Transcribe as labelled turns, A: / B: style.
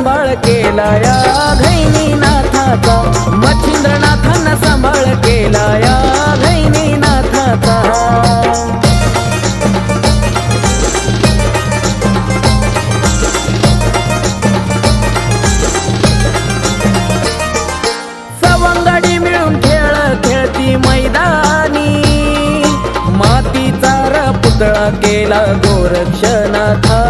A: सांभाळ केला या घैनीनाथाचा, मच्छिंद्रनाथांना सांभाळ केला या घैनीनाथाचा. सवंगडी मिळून खेळ खेळती मैदानी, मातीचा पुतळा केला गोरक्षनाथा.